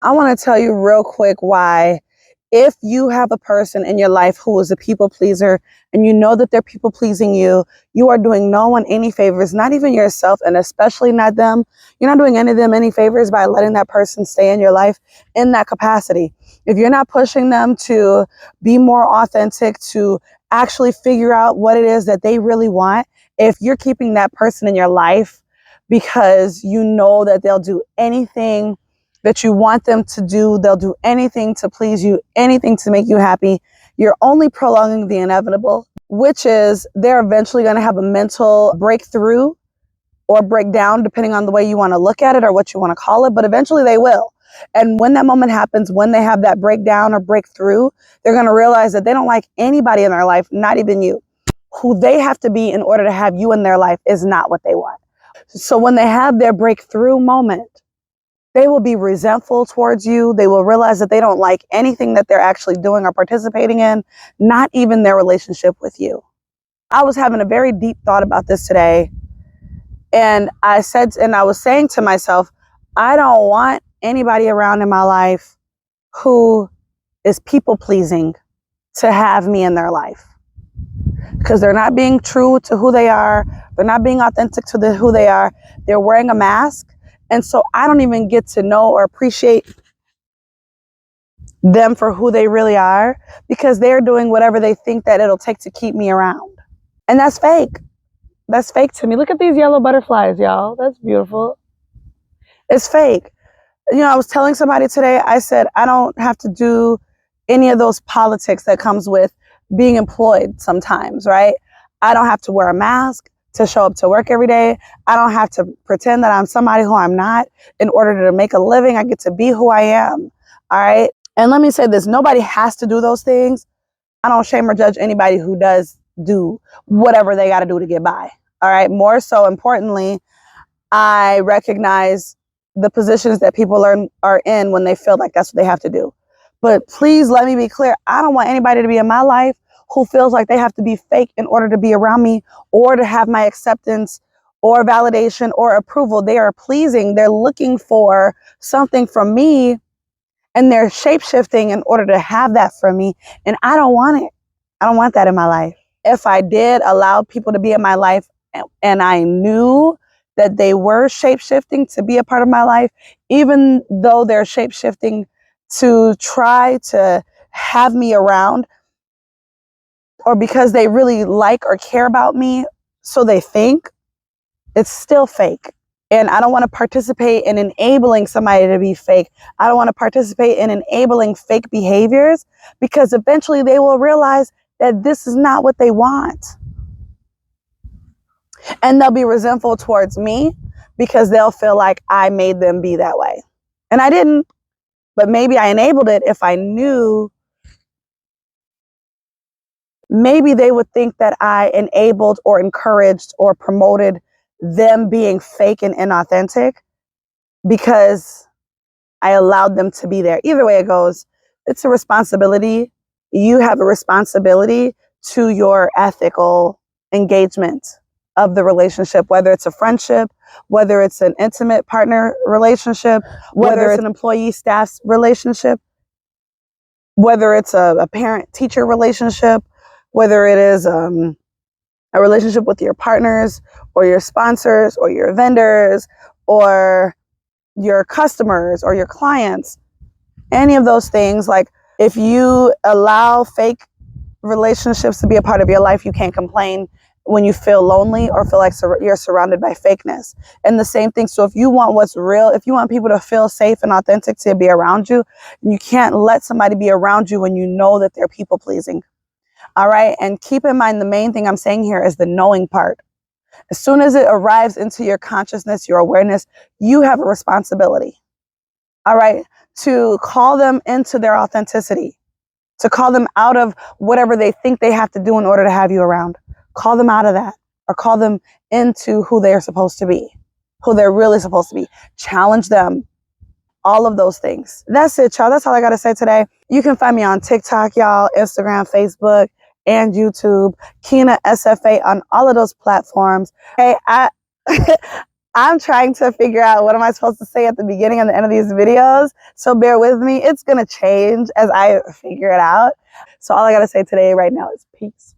I want to tell you real quick why, if you have a person in your life who is a people pleaser and you know that they're people pleasing you, you are doing no one any favors, not even yourself, and especially not them. You're not doing any of them any favors by letting that person stay in your life in that capacity. If you're not pushing them to be more authentic, to actually figure out what it is that they really want, if you're keeping that person in your life because you know that they'll do anything that you want them to do, they'll do anything to please you, anything to make you happy, you're only prolonging the inevitable, which is they're eventually going to have a mental breakthrough or breakdown, depending on the way you want to look at it or what you want to call it, but eventually they will. And when that moment happens, when they have that breakdown or breakthrough, they're going to realize that they don't like anybody in their life, not even you. Who they have to be in order to have you in their life is not what they want. So when they have their breakthrough moment, they will be resentful towards you. They will realize that they don't like anything that they're actually doing or participating in, not even their relationship with you. I was having a very deep thought about this today. And I was saying to myself, I don't want anybody around in my life who is people pleasing to have me in their life, because they're not being true to who they are. They're not being authentic to who they are. They're wearing a mask. And so I don't even get to know or appreciate them for who they really are, because they're doing whatever they think that it'll take to keep me around. And that's fake. That's fake to me. Look at these yellow butterflies, y'all. That's beautiful. It's fake. I was telling somebody today, I said, I don't have to do any of those politics that comes with being employed sometimes, right? I don't have to wear a mask to show up to work every day. I don't have to pretend that I'm somebody who I'm not in order to make a living. I get to be who I am. All right. And let me say this, nobody has to do those things. I don't shame or judge anybody who does do whatever they got to do to get by. All right. More so importantly, I recognize the positions that people are in when they feel like that's what they have to do. But please let me be clear. I don't want anybody to be in my life who feels like they have to be fake in order to be around me or to have my acceptance or validation or approval. They are pleasing. They're looking for something from me, and they're shape-shifting in order to have that from me. And I don't want it. I don't want that in my life. If I did allow people to be in my life and I knew that they were shape-shifting to be a part of my life, even though they're shape-shifting to try to have me around, or because they really like or care about me, so they think, it's still fake. And I don't want to participate in enabling somebody to be fake. I don't want to participate in enabling fake behaviors, because eventually they will realize that this is not what they want. And they'll be resentful towards me because they'll feel like I made them be that way. And I didn't, but maybe I enabled it. If I knew, maybe they would think that I enabled or encouraged or promoted them being fake and inauthentic because I allowed them to be there. Either way it goes, it's a responsibility. You have a responsibility to your ethical engagement of the relationship, whether it's a friendship, whether it's an intimate partner relationship, whether it's an employee-staff relationship, whether it's a parent-teacher relationship, whether it is a relationship with your partners or your sponsors or your vendors or your customers or your clients, any of those things. Like, if you allow fake relationships to be a part of your life, you can't complain when you feel lonely or feel like you're surrounded by fakeness. And the same thing. So if you want what's real, if you want people to feel safe and authentic to be around you, you can't let somebody be around you when you know that they're people pleasing. All right. And keep in mind, the main thing I'm saying here is the knowing part. As soon as it arrives into your consciousness, your awareness, you have a responsibility. All right. To call them into their authenticity, to call them out of whatever they think they have to do in order to have you around. Call them out of that, or call them into who they're supposed to be, who they're really supposed to be. Challenge them. All of those things. That's it, y'all. That's all I got to say today. You can find me on TikTok, y'all, Instagram, Facebook, and YouTube. Keenasfa on all of those platforms. Hey, I'm trying to figure out what am I supposed to say at the beginning and the end of these videos. So bear with me. It's going to change as I figure it out. So all I got to say today right now is peace.